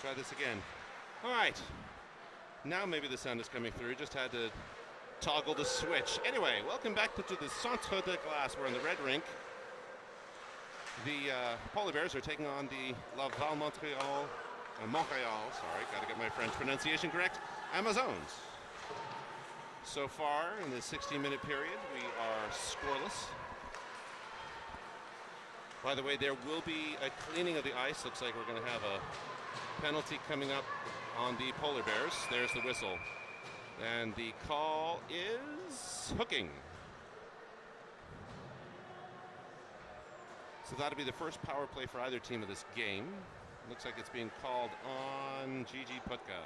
try this again. All right. Now maybe the sound is coming through. Just had to toggle the switch. Anyway, welcome back to the Centre de Glace. We're in the red rink. The Polar Bears are taking on the Laval, Montreal, sorry, got to get my French pronunciation correct, Amazons. So far, in this 16-minute period, we are scoreless. By the way, there will be a cleaning of the ice. Looks like we're going to have a penalty coming up on the Polar Bears. There's the whistle. And the call is hooking. So that'll be the first power play for either team of this game. Looks like it's being called on Gigi Putka.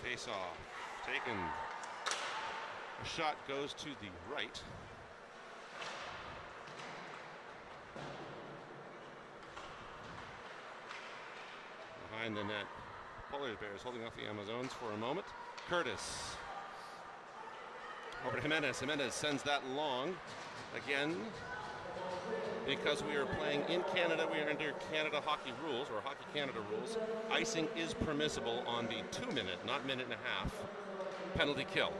Face off, taken. A shot goes to the right. Behind the net, Polar Bears holding off the Amazons for a moment. Curtis over to Jimenez. Jimenez sends that long again. Because we are playing in Canada, we are under Canada hockey rules, or Hockey Canada rules. Icing is permissible on the 2-minute, not minute and a half, penalty kill.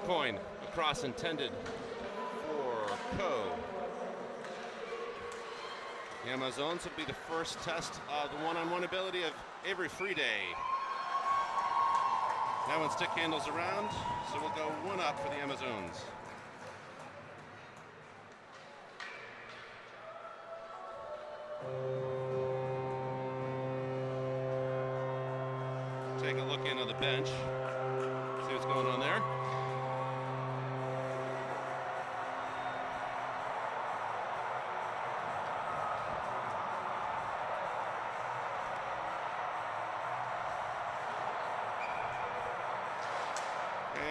Coin across intended for Coe. The Amazons will be the first test of the one-on-one ability of Avery Friday. That one stick handles around, so we'll go one up for the Amazons. Take a look in on the bench, see what's going on there.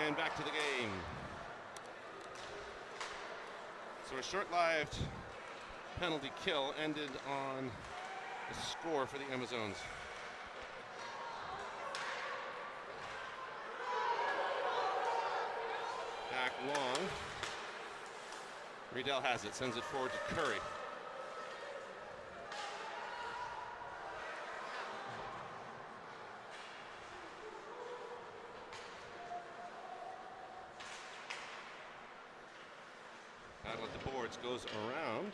And back to the game. So a short-lived penalty kill ended on a score for the Amazons. Back long. Riedel has it, sends it forward to Curry. Battle at the boards goes around.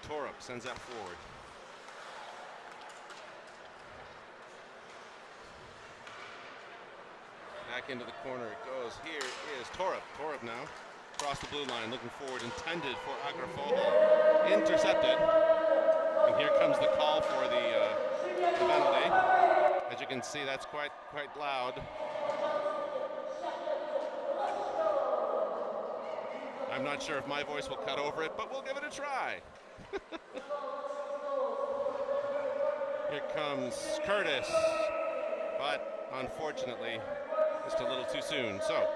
Torup sends that forward. Back into the corner it goes. Here is Torup. Torup now across the blue line, looking forward, intended for Agrafoho. Intercepted. And here comes the call for the penalty. As you can see, that's quite loud. I'm not sure if my voice will cut over it, but we'll give it a try. Here comes Curtis, but unfortunately, just a little too soon. So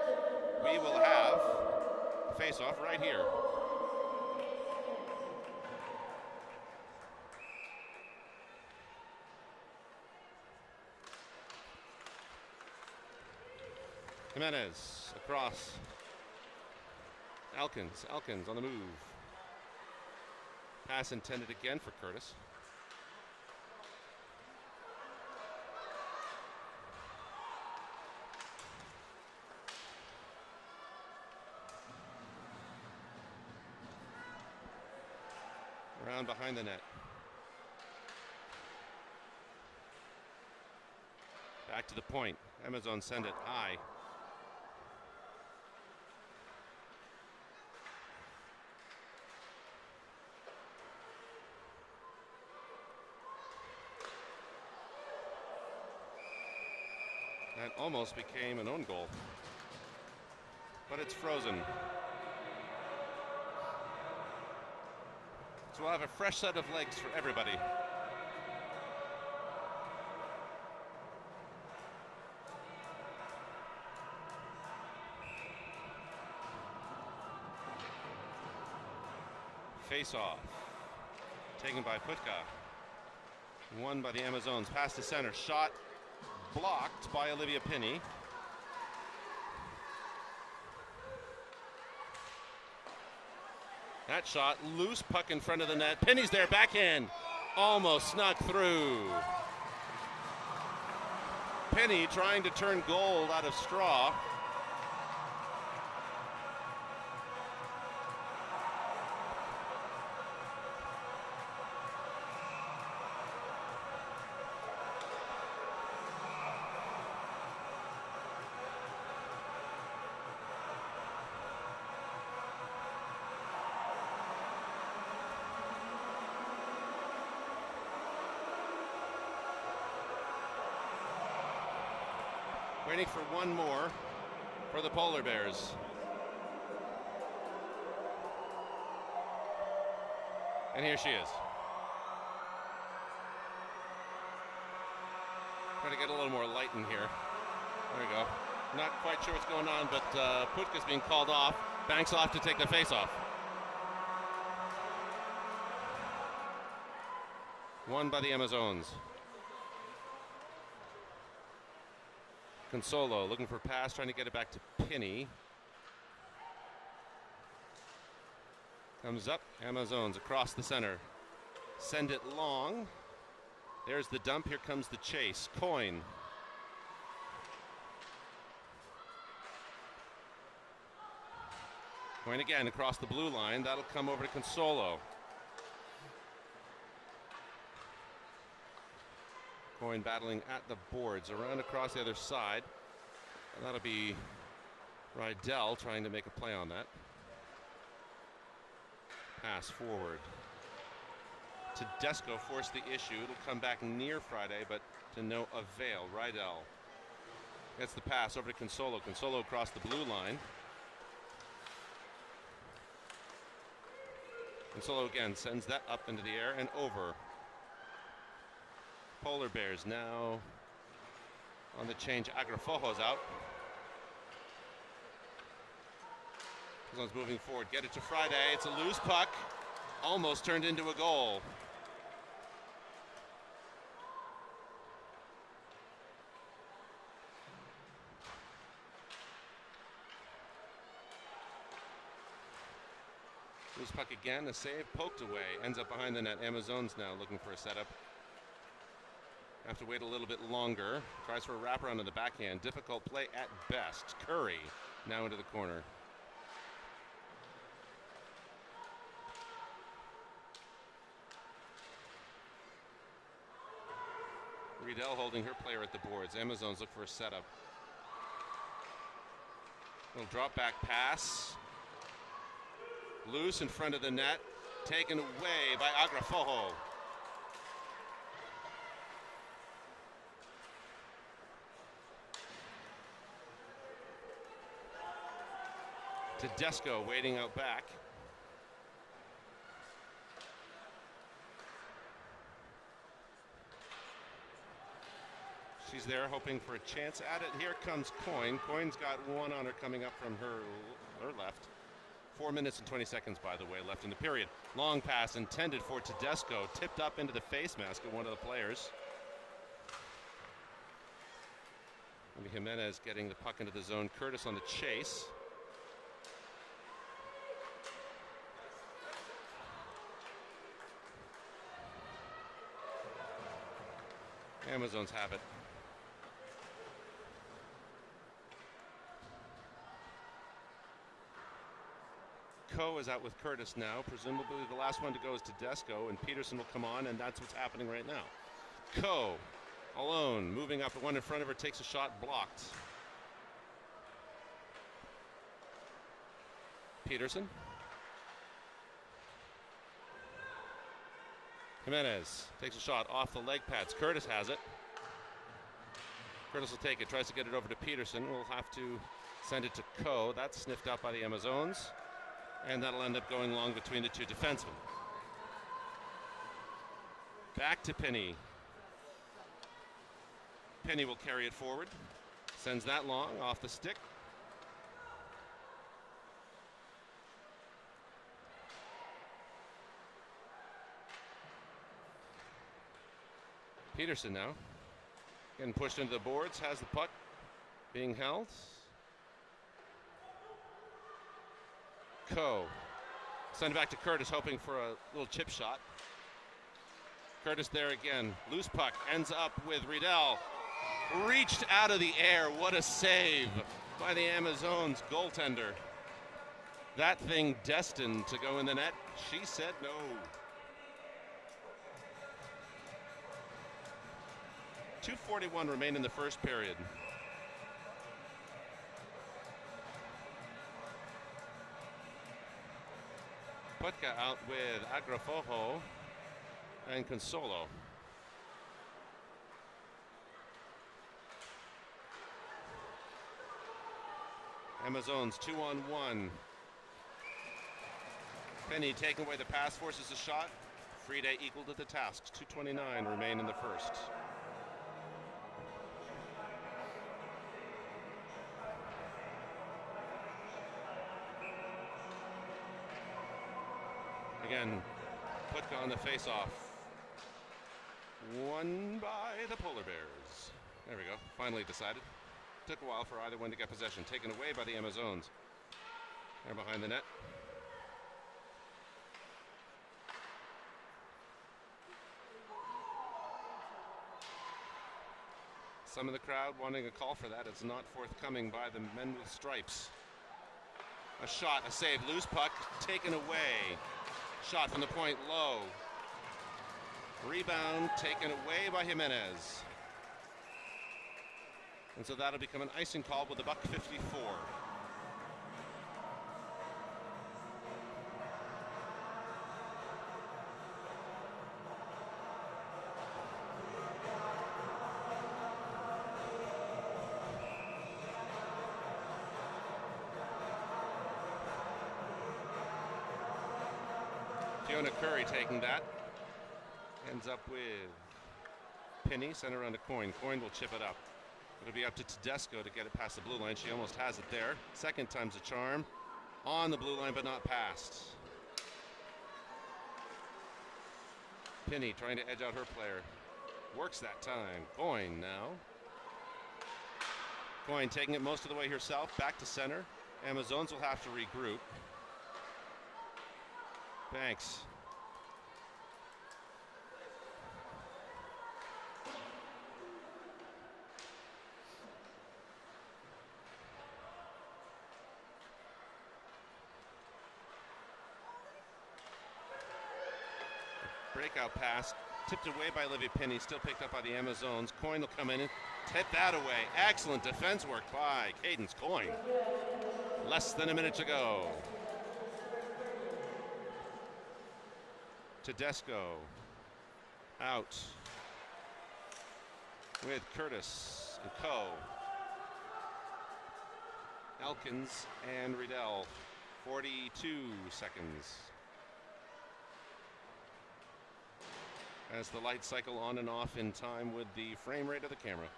we will have face-off right here. Jimenez across. Elkins on the move. Pass intended again for Curtis. Around behind the net. Back to the point. Amazon send it high. That almost became an own goal, but it's frozen. So we'll have a fresh set of legs for everybody. Face off. Taken by Putka. Won by the Amazons. Pass to center. Shot blocked by Olivia Pinney. That shot, loose puck in front of the net. Pinney's there, backhand. Almost snuck through. Pinney trying to turn gold out of straw. Waiting for one more for the Polar Bears. And here she is. Trying to get a little more light in here. There we go. Not quite sure what's going on, but Putka's being called off. Banks off to take the face off. Won by the Amazons. Consolo looking for a pass, trying to get it back to Pinney. Comes up, Amazons across the center. Send it long. There's the dump, here comes the chase. Coyne. Coyne again across the blue line. That'll come over to Consolo. Coyne battling at the boards, around across the other side. And that'll be Rydell trying to make a play on that. Pass forward. Tedesco forced the issue. It'll come back near Friday, but to no avail. Rydell gets the pass over to Consolo. Consolo across the blue line. Consolo again sends that up into the air and over. Polar Bears now on the change. Agrafojo's out. This one's moving forward. Get it to Friday. It's a loose puck. Almost turned into a goal. Loose puck again. A save. Poked away. Ends up behind the net. Amazons now looking for a setup. Have to wait a little bit longer. Tries for a wraparound on the backhand. Difficult play at best. Curry now into the corner. Rydell holding her player at the boards. Amazons look for a setup. Little drop back pass. Loose in front of the net. Taken away by Agrafojo. Tedesco waiting out back. She's there hoping for a chance at it. Here comes Coyne. Coyne's got one on her coming up from her left. 4 minutes and 20 seconds, by the way, left in the period. Long pass intended for Tedesco. Tipped up into the face mask of one of the players. Maybe Jimenez getting the puck into the zone. Curtis on the chase. Amazons have it. Coe is out with Curtis now. Presumably the last one to go is Tedesco, and Peterson will come on, and that's what's happening right now. Coe alone, moving up. The one in front of her takes a shot, blocked. Peterson. Jimenez takes a shot off the leg pads. Curtis has it. Curtis will take it, tries to get it over to Peterson. We'll have to send it to Coe. That's sniffed out by the Amazons. And that'll end up going long between the two defensemen. Back to Pinney. Pinney will carry it forward. Sends that long off the stick. Peterson now getting pushed into the boards, has the puck being held. Send it back to Curtis, hoping for a little chip shot. Curtis there again. Loose puck ends up with Riedel. Reached out of the air. What a save by the Amazons goaltender. That thing destined to go in the net. She said no. .241 remain in the first period. Putka out with Agrafojo and Consolo. Amazons 2-on-1. Penny taking away the pass, forces a shot. Friede equal to the task. 2:29 remain in the first. Again, Putka on the face-off. Won by the Polar Bears. There we go. Finally decided. Took a while for either one to get possession. Taken away by the Amazons. They're behind the net. Some of the crowd wanting a call for that. It's not forthcoming by the men with stripes. A shot, a save, loose puck, taken away. Shot from the point, low. Rebound taken away by Jimenez. And so that'll become an icing call with the buck 54. Fiona Curry taking that. Ends up with Penny, sent around to Coyne. Coyne will chip it up. It'll be up to Tedesco to get it past the blue line. She almost has it there. Second time's a charm. On the blue line, but not past. Penny trying to edge out her player. Works that time. Coyne now. Coyne taking it most of the way herself. Back to center. Amazons will have to regroup. Thanks. Breakout pass, tipped away by Olivia Penny, still picked up by the Amazons. Coyne will come in and tip that away. Excellent defense work by Cadence Coyne. Less than a minute to go. Tedesco out with Curtis and Co. Elkins and Riedel. 42 seconds. As the lights cycle on and off in time with the frame rate of the camera.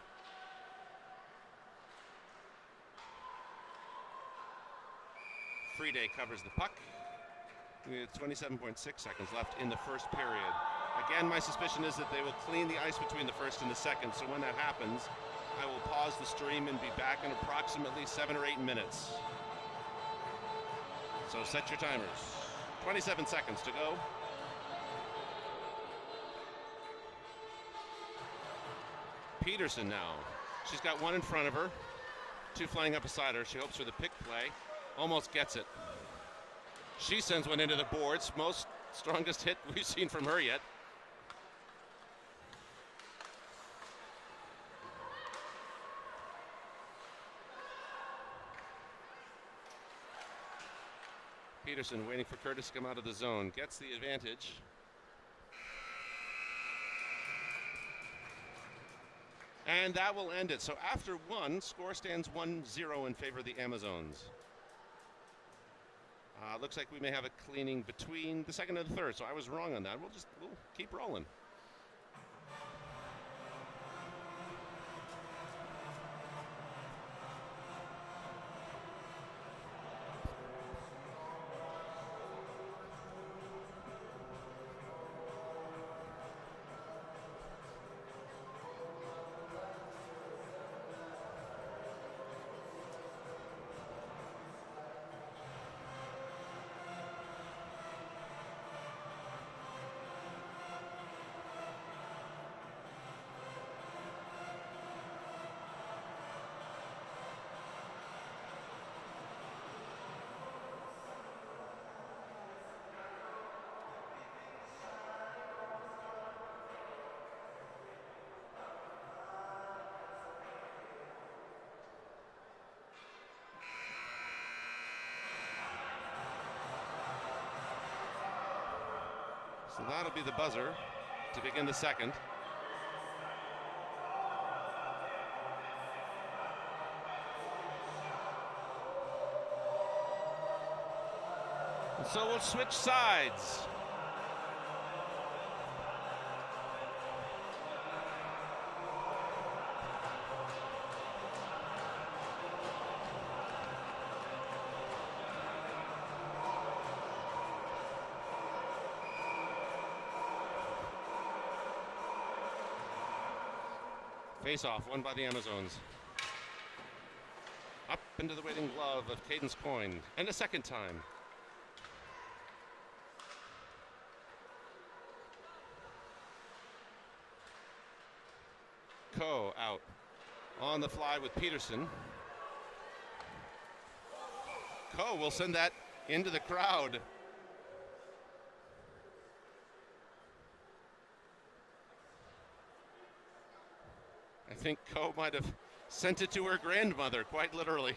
Friede covers the puck with 27.6 seconds left in the first period. Again, my suspicion is that they will clean the ice between the first and the second, so when that happens, I will pause the stream and be back in approximately 7 or 8 minutes. So set your timers. 27 seconds to go. Peterson now. She's got one in front of her, two flying up beside her. She hopes for the pick play. Almost gets it. She sends one into the boards. Most strongest hit we've seen from her yet. Peterson waiting for Curtis to come out of the zone. Gets the advantage. And that will end it. So after one, score stands 1-0 in favor of the Amazons. Looks like we may have a cleaning between the second and the third, so I was wrong on that. We'll keep rolling. So that'll be the buzzer to begin the second. And so we'll switch sides. Face-off won by the Amazons. Up into the waiting glove of Cadence Coyne. And a second time. Coe out. On the fly with Peterson. Coe will send that into the crowd. I think Coe might have sent it to her grandmother, quite literally.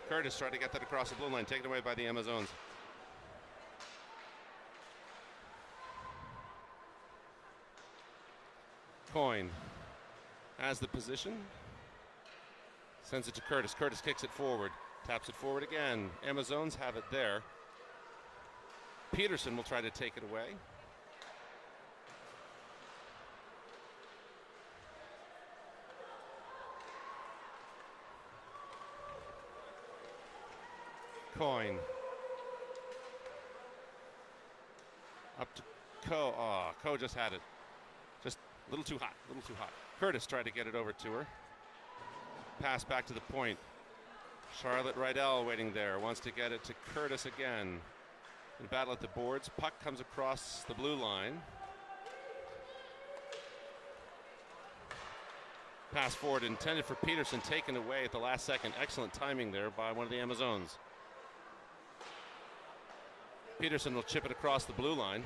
Curtis tried to get that across the blue line, taken away by the Amazons. Coyne has the position. Sends it to Curtis. Curtis kicks it forward. Taps it forward again. Amazons have it there. Peterson will try to take it away. Coyne. Up to Coe. Oh, Coe just had it. Just a little too hot, a little too hot. Curtis tried to get it over to her. Pass back to the point. Charlotte Rydell waiting there. Wants to get it to Curtis again. In battle at the boards. Puck comes across the blue line. Pass forward intended for Peterson, taken away at the last second. Excellent timing there by one of the Amazons. Peterson will chip it across the blue line.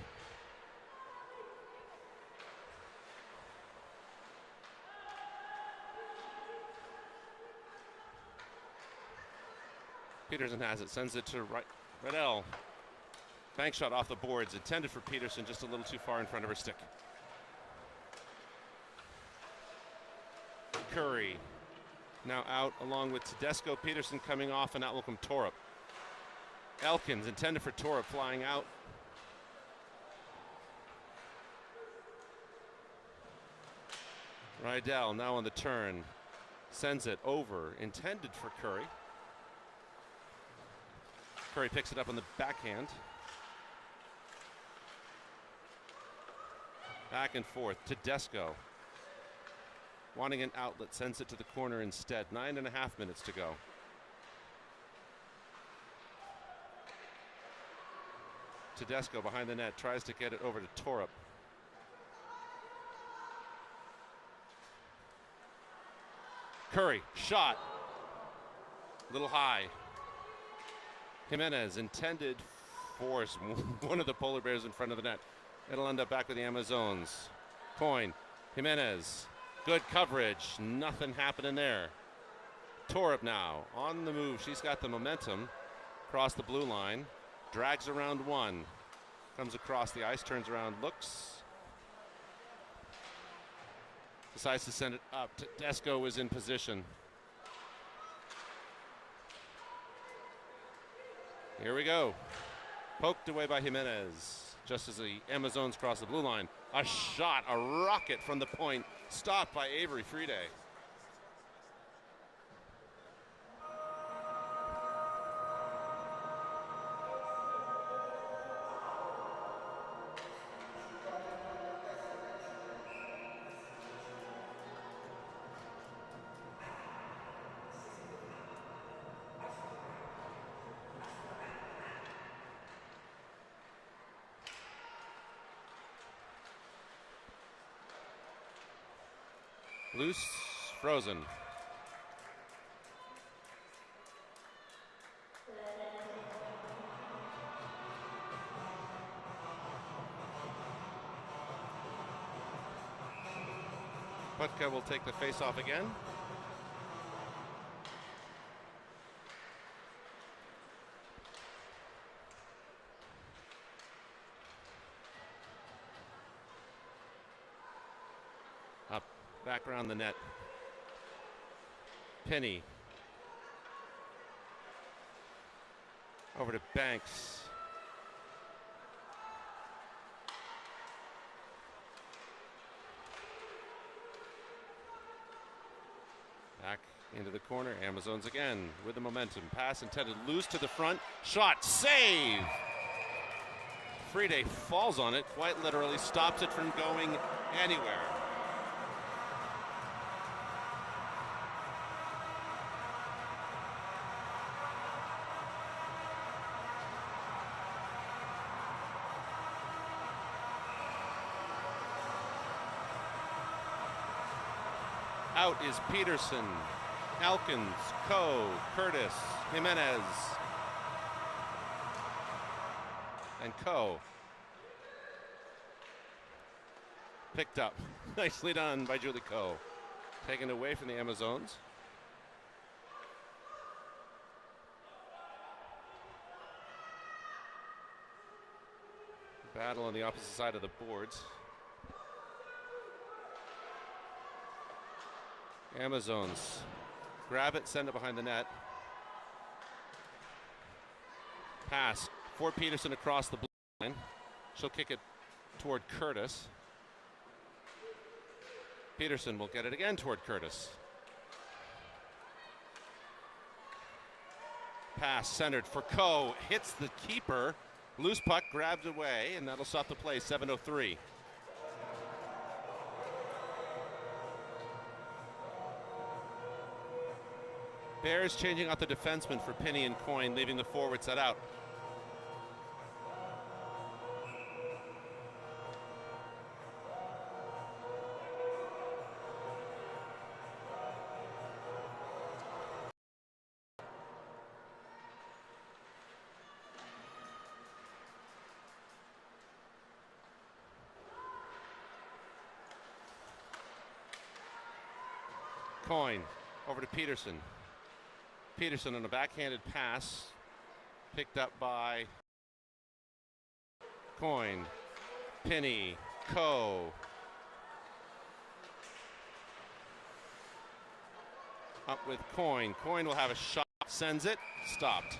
Peterson has it, sends it to Rydell. Bank shot off the boards, intended for Peterson, just a little too far in front of her stick. Curry now out along with Tedesco. Peterson coming off, and out will come Torup. Elkins intended for Torup, flying out. Rydell now on the turn. Sends it over, intended for Curry. Curry picks it up on the backhand. Back and forth. Tedesco. Wanting an outlet, sends it to the corner instead. 9.5 minutes to go. Tedesco behind the net, tries to get it over to Torup. Curry, shot. Little high. Jimenez intended for one of the polar bears in front of the net. It'll end up back with the Amazons. Coyne, Jimenez, good coverage. Nothing happening there. Torup now on the move. She's got the momentum. Across the blue line. Drags around one. Comes across the ice, turns around, looks. Decides to send it up. Tedesco is in position. Here we go. Poked away by Jimenez. Just as the Amazons cross the blue line. A shot, a rocket from the point. Stopped by Avery Friede. Loose, frozen. Putka will take the face-off again. Up, back around the net. Penny. Over to Banks. Back into the corner. Amazons again with the momentum. Pass intended loose to the front. Shot. Save! Friede falls on it, quite literally, stops it from going anywhere. Out is Peterson, Elkins, Coe, Curtis, Jimenez, and Coe. Picked up. Nicely done by Julie Coe. Taken away from the Amazons. Battle on the opposite side of the boards. Amazons grab it, send it behind the net. Pass for Peterson across the blue line. She'll kick it toward Curtis. Peterson will get it again toward Curtis. Pass centered for Coe. Hits the keeper. Loose puck grabbed away, and that'll stop the play. 7:03. Bears changing out the defenseman for Penny and Coyne, leaving the forward set out. Coyne over to Peterson. Peterson on a backhanded pass, picked up by Coyne, Penny, Coe. Up with Coyne. Coyne will have a shot, sends it, stopped.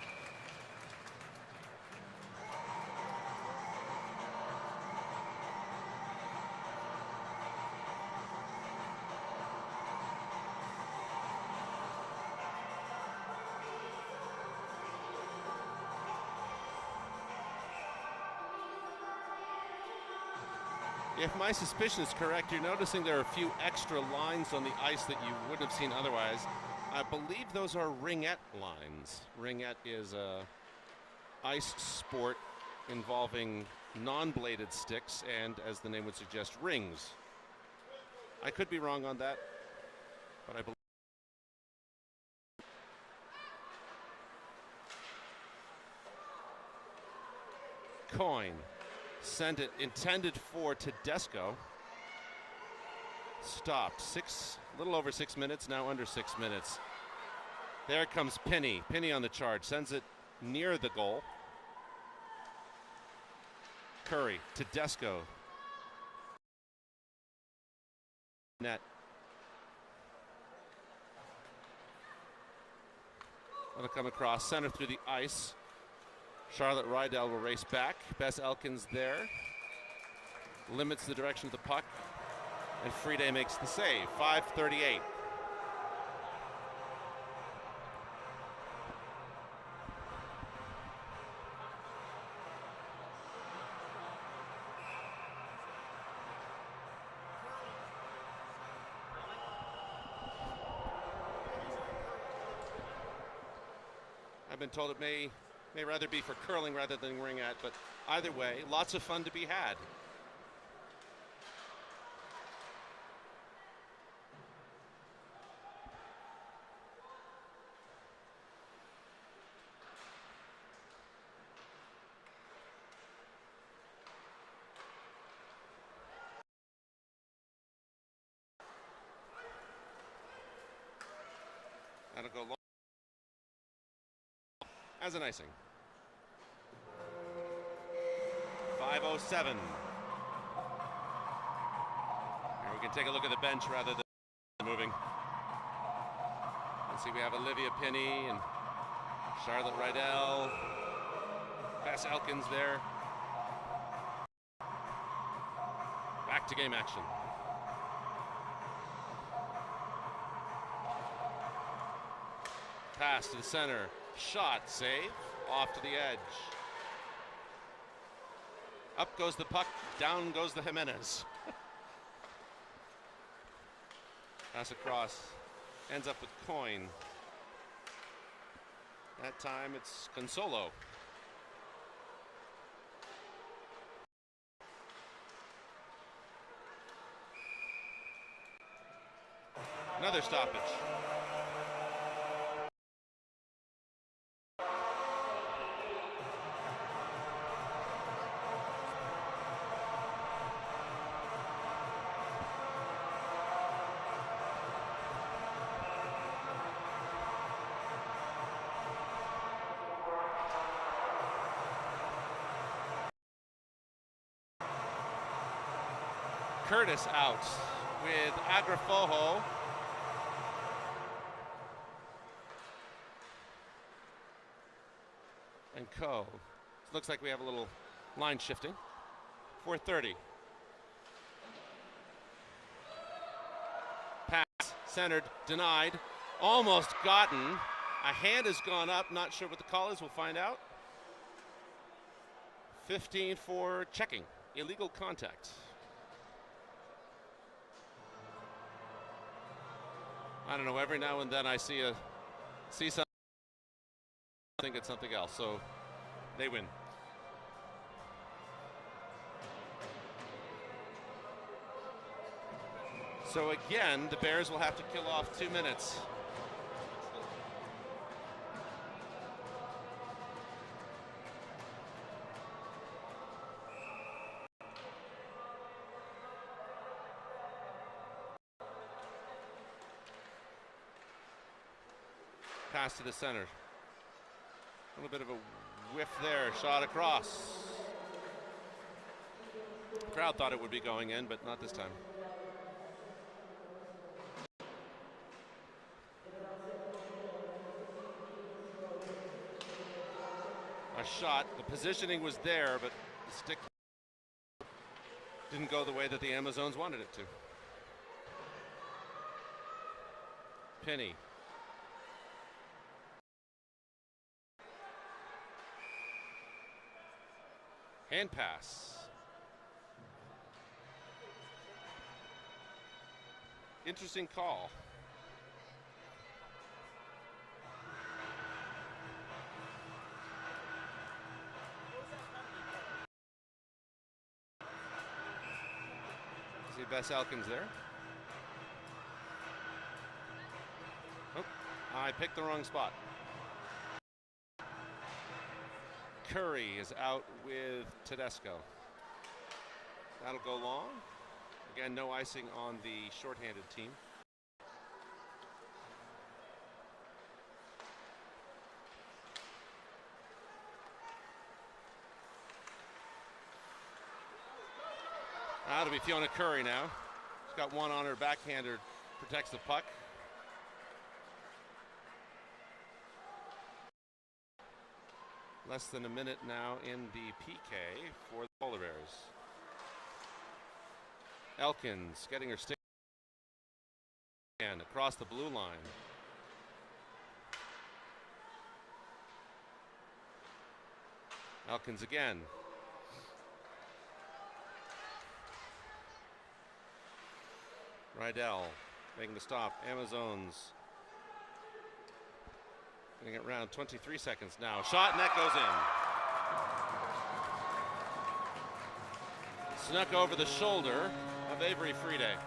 If my suspicion is correct, you're noticing there are a few extra lines on the ice that you wouldn't have seen otherwise. I believe those are ringette lines. Ringette is a ice sport involving non-bladed sticks and, as the name would suggest, rings. I could be wrong on that, but I believe. Coyne. Sent it, intended for Tedesco. Stopped. A little over 6 minutes, now under 6 minutes. There comes Penny. Penny on the charge, sends it near the goal. Curry, Tedesco. Net. That'll come across, center through the ice. Charlotte Rydell will race back. Bess Elkins there. Limits the direction of the puck. And Friede makes the save. 5:38. I've been told it may rather be for curling rather than ringette, but either way, lots of fun to be had. That'll go long as an icing. 5:07. Here we can take a look at the bench rather than moving. Let's see, we have Olivia Pinney and Charlotte Rydell. Bess Elkins there. Back to game action. Pass to the center. Shot, save. Off to the edge. Up goes the puck. Down goes the Jimenez. Pass across. Ends up with Coyne. That time it's Consolo. Another stoppage. Curtis out with Agrafojo. And Co. Looks like we have a little line shifting. 4:30. Pass, centered, denied, almost gotten. A hand has gone up, not sure what the call is, we'll find out. 15 for checking, illegal contact. I don't know, every now and then I see something, I think it's something else, so they win. So again, the Bears will have to kill off 2 minutes. Pass to the center. A little bit of a whiff there, shot across. The crowd thought it would be going in, but not this time. A shot, the positioning was there, but the stick didn't go the way that the Amazones wanted it to. Penny. Hand pass. Interesting call. See Bess Elkins there. Oh, I picked the wrong spot. Curry is out with Tedesco. That'll go long. Again, no icing on the shorthanded team. That'll be Fiona Curry now. She's got one on her backhander, protects the puck. Less than a minute now in the PK for the Polar Bears. Elkins getting her stick and across the blue line. Elkins again. Rydell making the stop. Amazones getting it around 23 seconds now. Shot, and that goes in. Snuck over the shoulder of Avery Friede.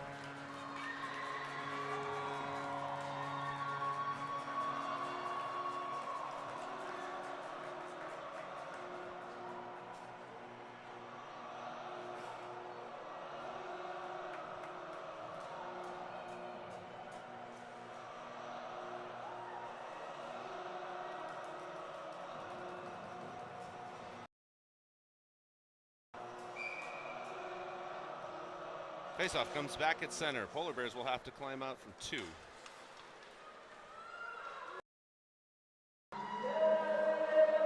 Faceoff comes back at center. Polar Bears will have to climb out from 2.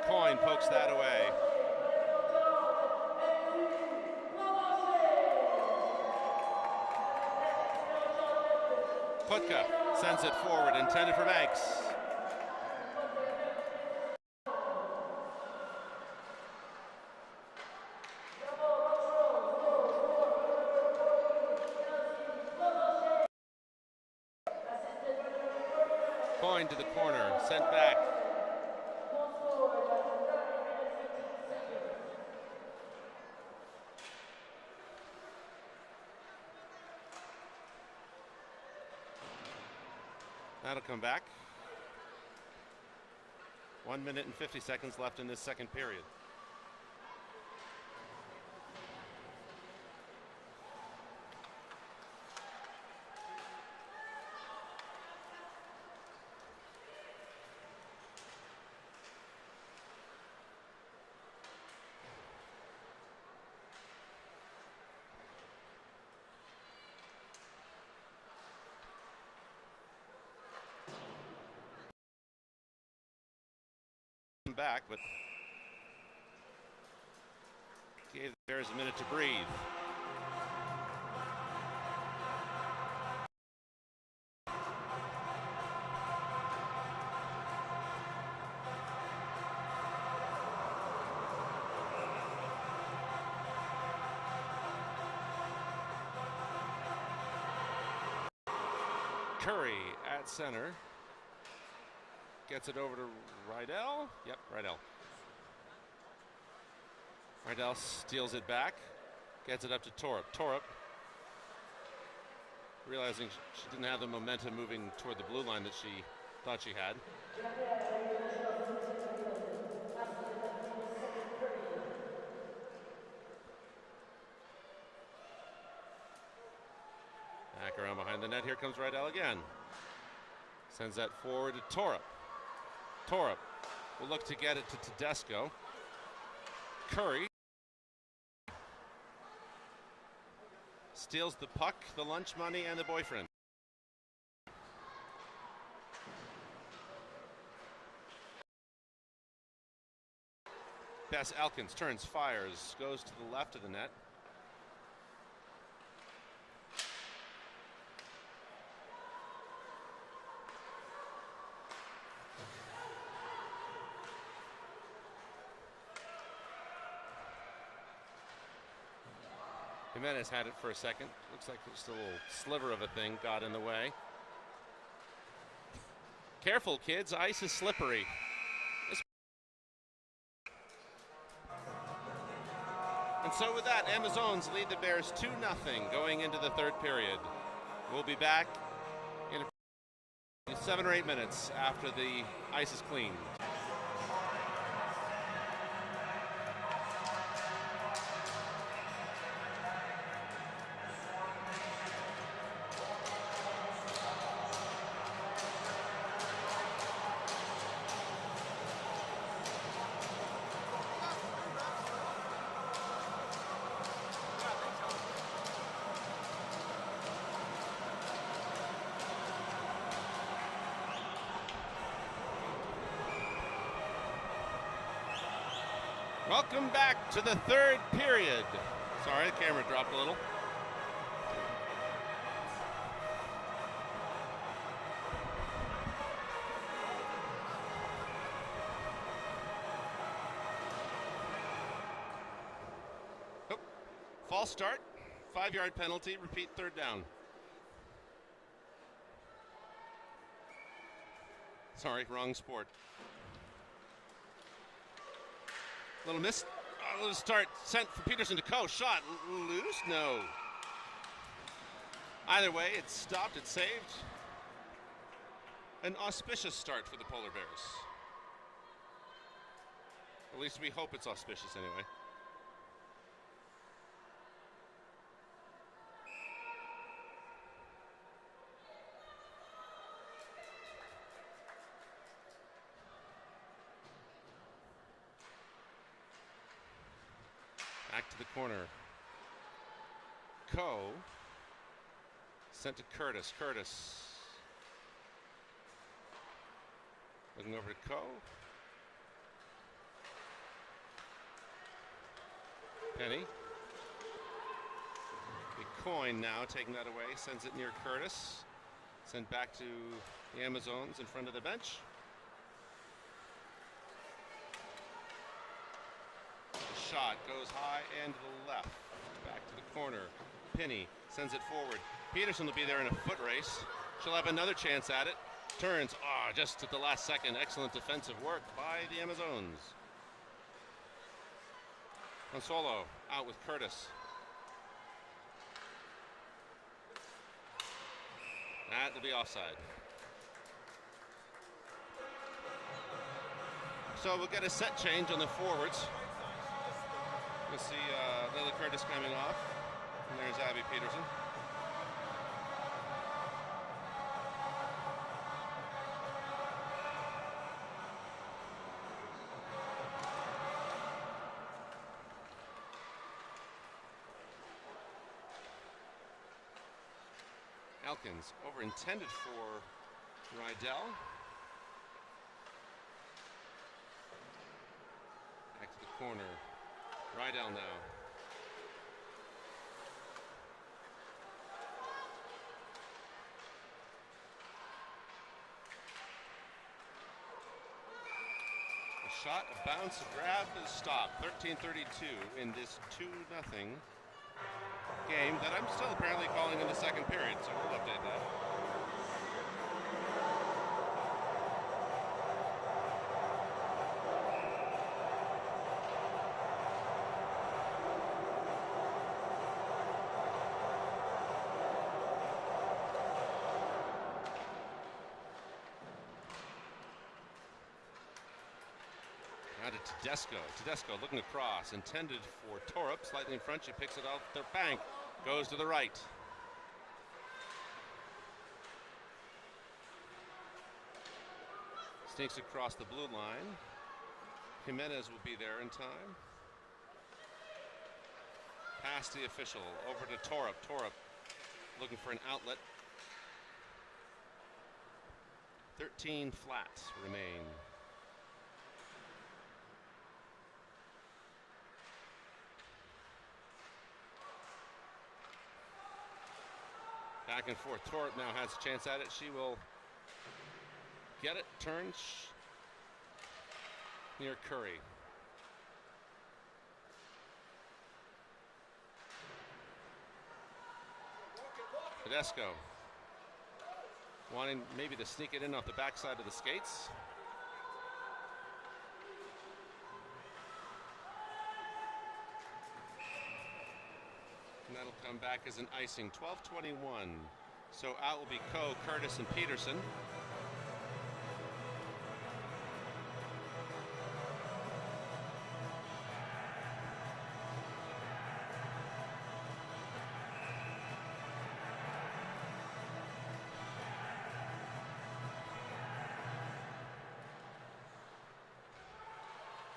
Coyne pokes that away. Putka sends it forward, intended for Banks. Coyne to the corner, sent back. That'll come back. 1 minute and 50 seconds left in this second period. Back, but gave the Bears a minute to breathe. Curry at center. Gets it over to Rydell. Yep, Rydell. Rydell steals it back. Gets it up to Torup. Torup, realizing she didn't have the momentum moving toward the blue line that she thought she had. Back around behind the net. Here comes Rydell again. Sends that forward to Torup. Torup will look to get it to Tedesco. Curry steals the puck, the lunch money, and the boyfriend. Pass Elkins, turns, fires, goes to the left of the net. Jimenez had it for a second. Looks like just a little sliver of a thing got in the way. Careful, kids. Ice is slippery. And so with that, Amazones lead the Bears 2-0 going into the third period. We'll be back in 7 or 8 minutes after the ice is cleaned. Welcome back to the third period. Sorry, the camera dropped a little. Oh, false start, 5-yard penalty, repeat third down. Sorry, wrong sport. Little miss, little start, sent for Peterson to Coe, shot, loose, no. Either way, it's stopped, it's saved. An auspicious start for the Polar Bears. At least we hope it's auspicious anyway. Back to the corner. Coe Sent to Curtis. Curtis. Looking over to Coe. Penny. Big coin now, taking that away. Sends it near Curtis. Sent back to the Amazons in front of the bench. The shot goes high and to the left. Back to the corner. Penny sends it forward. Peterson will be there in a foot race. She'll have another chance at it. Turns. Just at the last second. Excellent defensive work by the Amazons. Consolo out with Curtis. That'll be offside. So we'll get a set change on the forwards. We'll see Lily Curtis coming off. And there's Abby Peterson. Elkins over intended for Rydell. Back to the corner. Rydell now. A shot, a bounce, a grab, a stop. 13:32 in this 2-0 game that I'm still apparently calling in the second period, so we'll update that. Now to Tedesco. Tedesco looking across, intended for Torup, slightly in front. She picks it off the bank, goes to the right. Sneaks across the blue line. Jimenez will be there in time. Past the official, over to Torup. Torup looking for an outlet. 13 flats remain. Back and forth. Torup now has a chance at it. She will get it. Turns near Curry. Tedesco wanting maybe to sneak it in off the backside of the skates. And that'll come back as an icing. 12:21. So out will be Coe, Curtis, and Peterson.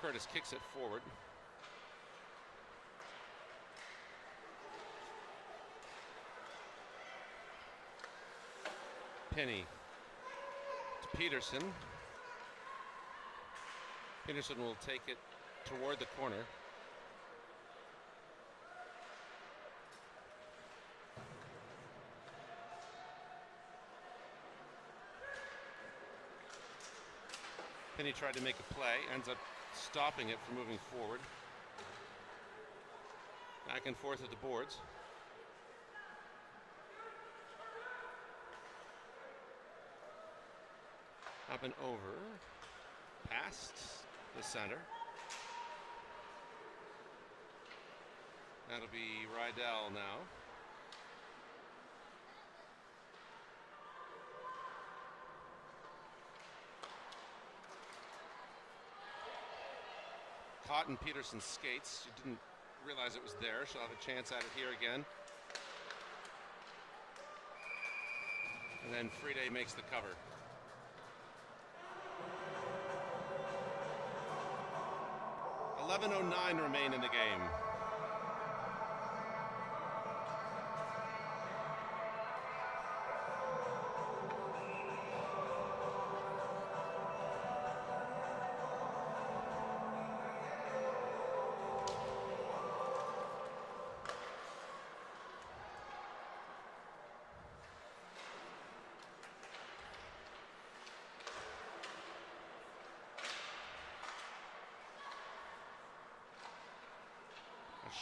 Curtis kicks it forward. Penny to Peterson. Peterson will take it toward the corner. Penny tried to make a play, ends up stopping it from moving forward. Back and forth at the boards. Up and over, past the center. That'll be Rydell now. Caught in Peterson's skates. She didn't realize it was there. She'll have a chance at it here again. And then Friede makes the cover. .11:09 remain in the game.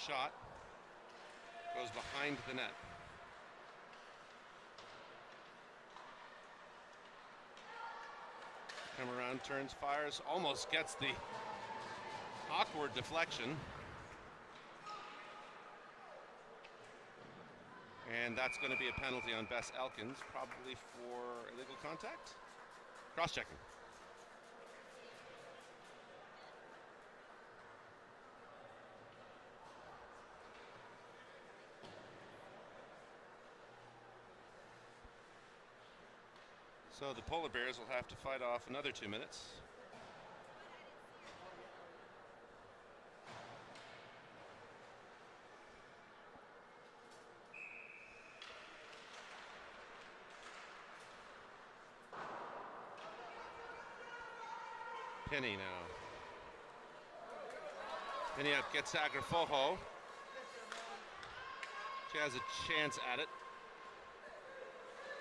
shot goes behind the net. Come around, turns, fires, almost gets the awkward deflection. And that's going to be a penalty on Bess Elkins, probably for illegal contact. Cross-checking. So the Polar Bears will have to fight off another 2 minutes. Penny now. Penny up, gets Agrafojo. She has a chance at it.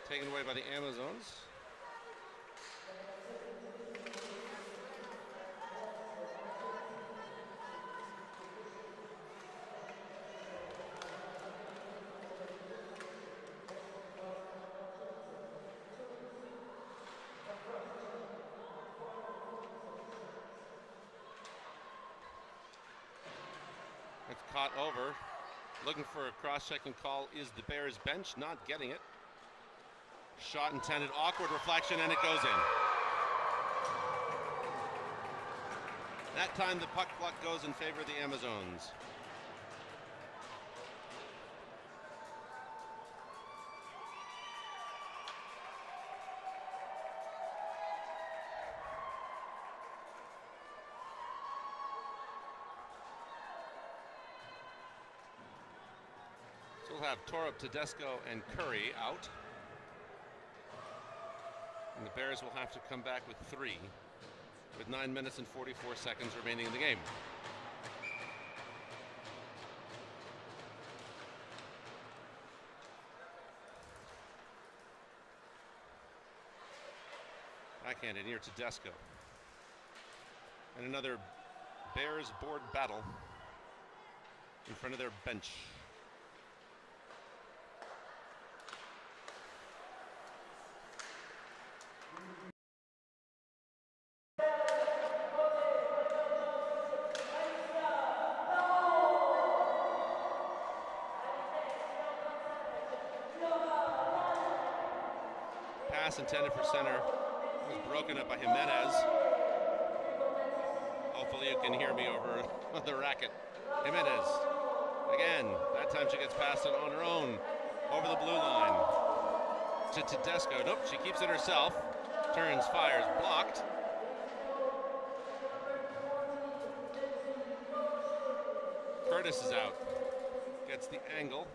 Taken away by the Amazons. It's caught over. Looking for a cross-checking call is the Bears bench, not getting it. Shot intended, awkward reflection, and it goes in. That time the puck luck goes in favor of the Amazons. So we'll have Torup, Tedesco, and Curry out. And the Bears will have to come back with 3 with 9 minutes and 44 seconds remaining in the game. Backhanded near Tedesco. And another Bears board battle in front of their bench. Pass intended for center was broken up by Jimenez. Hopefully you can hear me over the racket. Jimenez again. That time she gets past it on her own over the blue line to Tedesco. Nope, she keeps it herself. Turns, fires, blocked. Curtis is out. Gets the angle.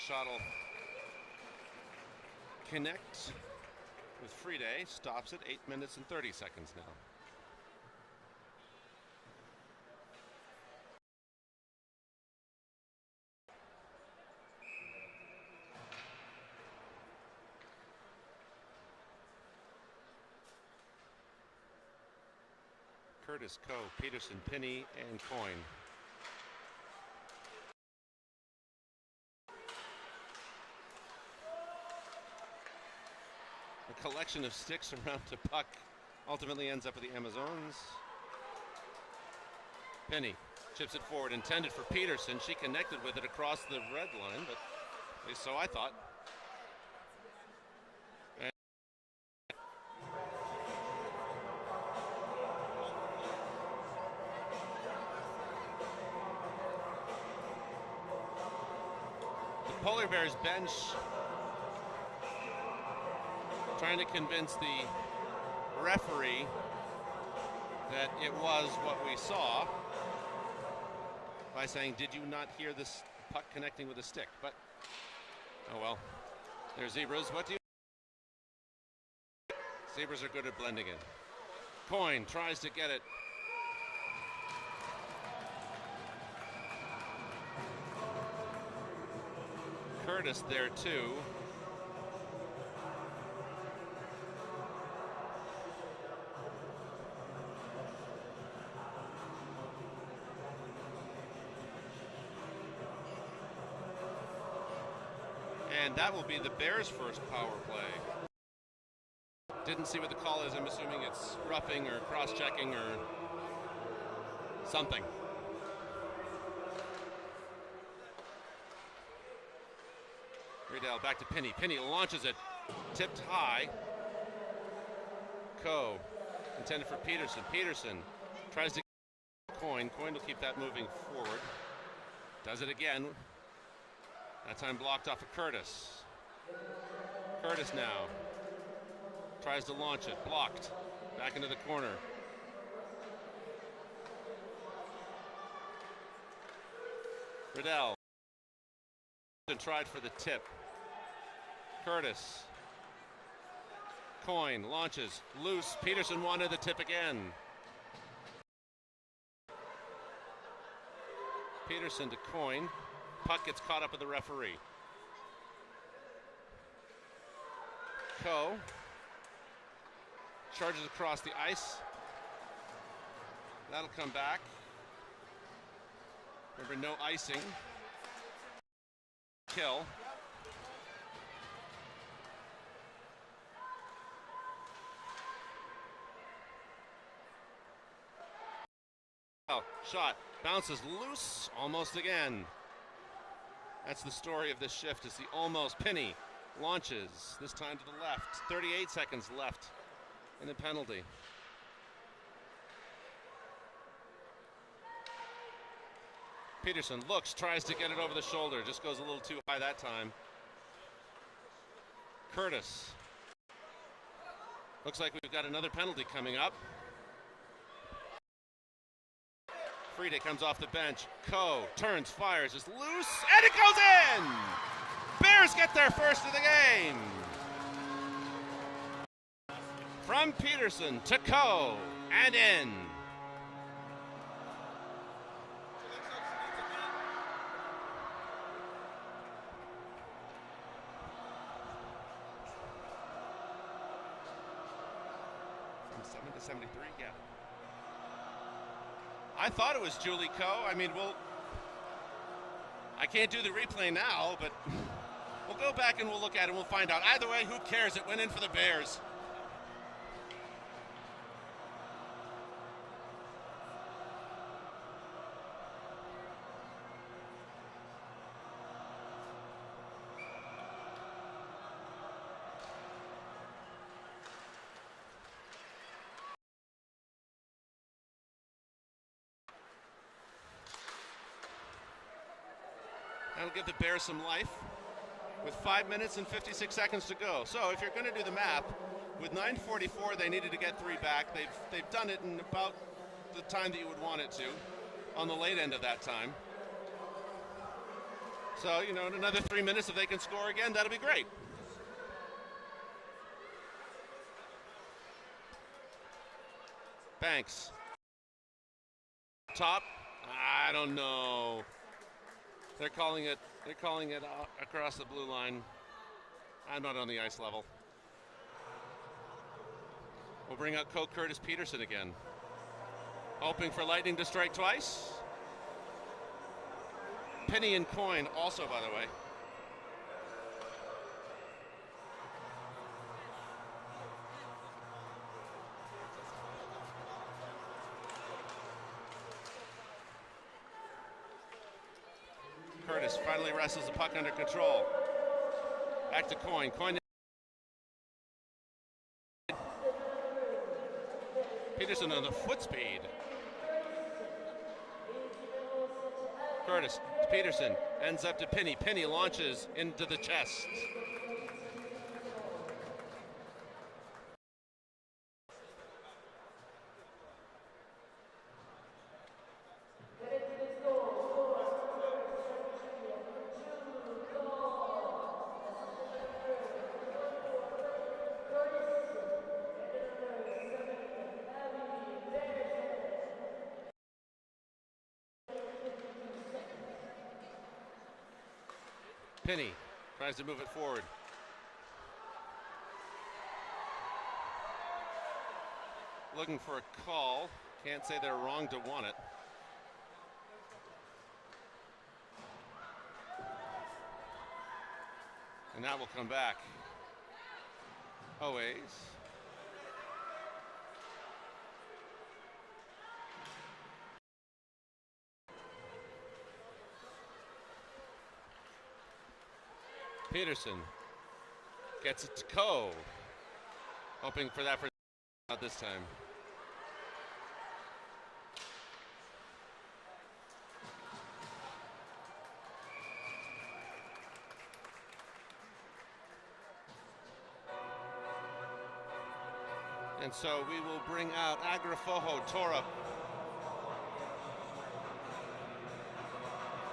Shot will connect with Friede, stops at 8 minutes and 30 seconds now. Curtis, Coe, Peterson, Pinney, and Coyne. Collection of sticks around the puck ultimately ends up with the Amazons. Penny chips it forward, intended for Peterson. She connected with it across the red line, but at least so I thought. And the Polar Bears bench trying to convince the referee that it was what we saw by saying, did you not hear this puck connecting with a stick? But, oh well, they're Zebras. What do you... Zebras are good at blending in. Coyne tries to get it. Curtis there too. And that will be the Bears' first power play. Didn't see what the call is. I'm assuming it's roughing or cross-checking or something. Riedel back to Penny. Penny launches it. Tipped high. Coe intended for Peterson. Peterson tries to get Coyne. Coyne will keep that moving forward. Does it again. That time blocked off of Curtis. Curtis now tries to launch it. Blocked. Back into the corner. Riedel tried for the tip. Curtis. Coyne launches. Loose. Peterson wanted the tip again. Peterson to Coyne. Puck gets caught up with the referee. Coe charges across the ice. That'll come back. Remember, no icing. Kill. Oh, shot. Bounces loose. Almost again. That's the story of this shift, is the almost. Penny launches, this time to the left. 38 seconds left in the penalty. Peterson looks, tries to get it over the shoulder, just goes a little too high that time. Curtis. Looks like we've got another penalty coming up. Friede comes off the bench. Coe turns, fires, is loose, and it goes in! Bears get their first of the game. From Peterson to Coe, and in. From 7 to 73, yeah. I thought it was Julie Coe. I mean, I can't do the replay now, but we'll go back and we'll look at it and we'll find out. Either way, who cares? It went in for the Bears. That'll give the Bears some life with 5 minutes and 56 seconds to go. So if you're going to do the math, with 9:44 they needed to get 3 back. They've done it in about the time that you would want it to, on the late end of that time. So, in another 3 minutes, if they can score again, that'll be great. Banks. Top. I don't know. They're calling it across the blue line. I'm not on the ice level. We'll bring out Coe, Curtis, Peterson again. Hoping for Lightning to strike twice. Penny and Coyne also, by the way. Curtis finally wrestles the puck under control. Back to Coyne. Coyne. Peterson on the foot speed. Curtis to Peterson. Ends up to Penny. Penny launches into the chest. Penny Tries to move it forward. Looking for a call. Can't say they're wrong to want it. And that will come back. Always. Peterson gets it to Coe. Hoping for that for not this time. And so we will bring out Agrafoho, Torup,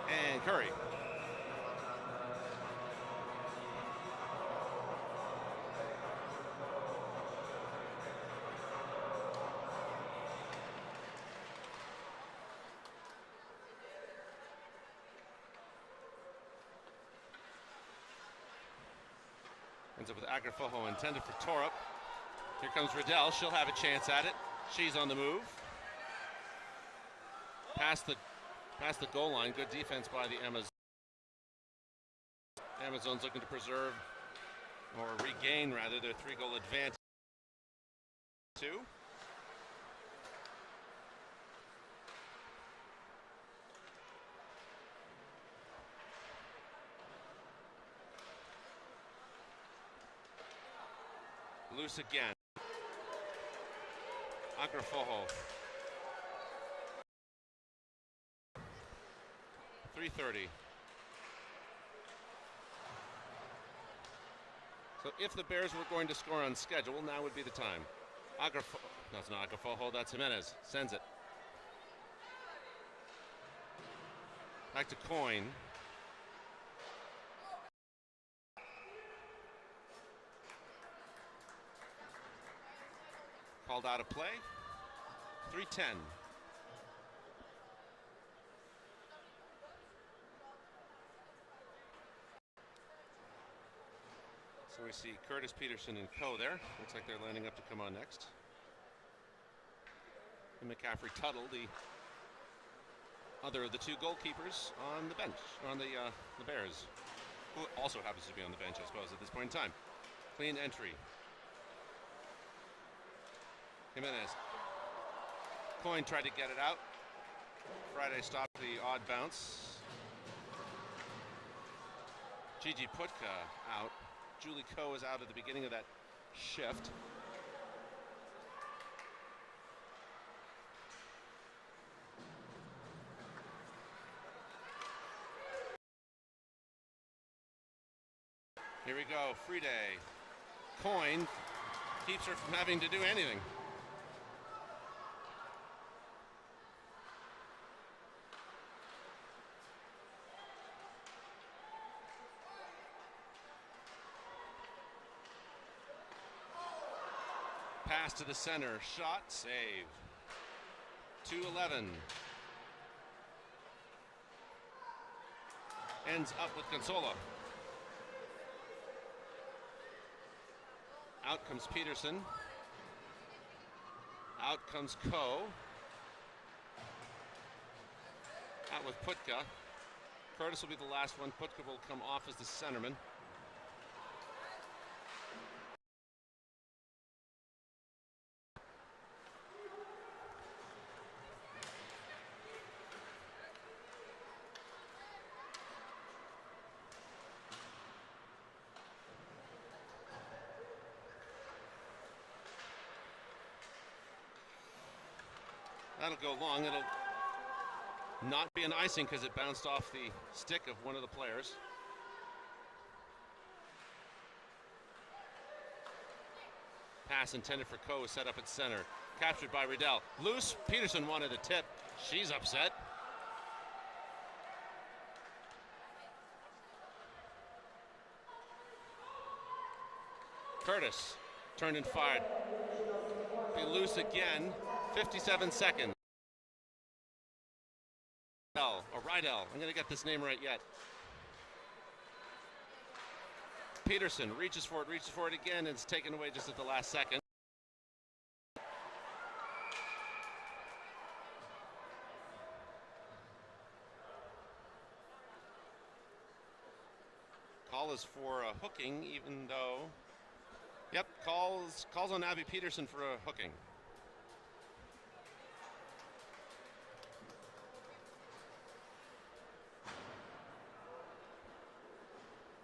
and Curry. Ends up with Agrafoho intended for Torup. Here comes Riddell. She'll have a chance at it. She's on the move. Past the goal line. Good defense by the Amazons. Amazons looking to preserve or regain rather their 3-goal advantage. 2. Loose again. Agrafoho. 3:30. So if the Bears were going to score on schedule, now would be the time. That's not Agrafoho, that's Jimenez. Sends it. Back to Coyne. Called out of play. 3:10. So we see Curtis, Peterson, and Coe there. Looks like they're lining up to come on next. And McCaffrey Tuttle, the other of the 2 goalkeepers on the bench, on the Bears, who also happens to be on the bench, I suppose, at this point in time. Clean entry. Jimenez. Coyne tried to get it out. Friday stopped the odd bounce. Gigi Putka out. Julie Coe is out at the beginning of that shift. Here we go, Friday. Coyne keeps her from having to do anything. Pass to the center, shot, save. 2-11. Ends up with Consola. Out comes Peterson. Out comes Coe. Out with Putka. Curtis will be the last one. Putka will come off as the centerman. That'll go long. It'll not be an icing because it bounced off the stick of one of the players. Pass intended for Coe, set up at center. Captured by Riddell. Loose. Peterson wanted a tip. She's upset. Curtis turned and fired. Be loose again. 57 seconds. Or Rydell. I'm going to get this name right yet. Peterson reaches for it again, and it's taken away just at the last second. Call is for a hooking, even though, yep, calls on Abby Peterson for a hooking.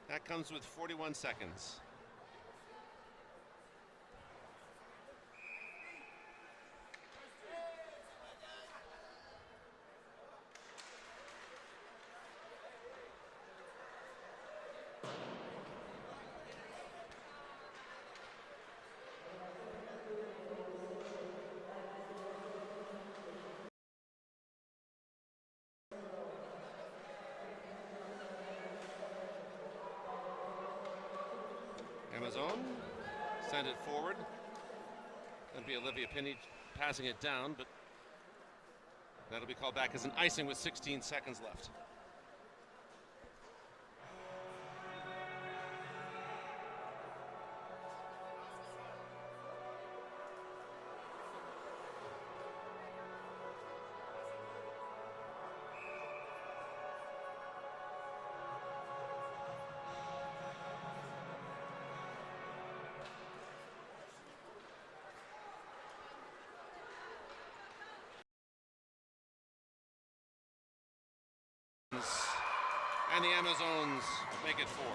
That comes with 41 seconds. Amazon, send it forward. That'll be Olivia Pinney passing it down, but that'll be called back as an icing with 16 seconds left. And the Amazons make it 4.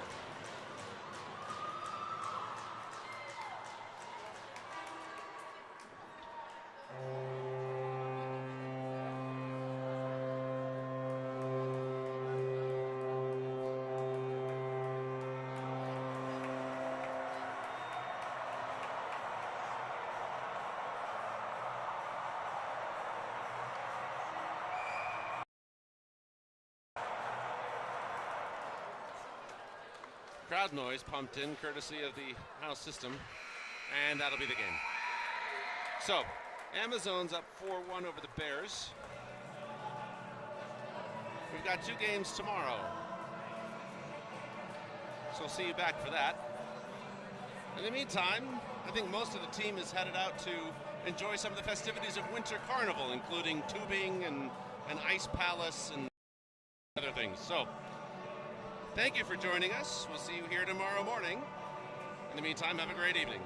Crowd noise pumped in courtesy of the house system, and that'll be the game. So, Amazons up 4-1 over the Bears. We've got 2 games tomorrow, so I'll see you back for that. In the meantime, I think most of the team is headed out to enjoy some of the festivities of Winter Carnival, including tubing and an ice palace and other things. So, thank you for joining us. We'll see you here tomorrow morning. In the meantime, have a great evening.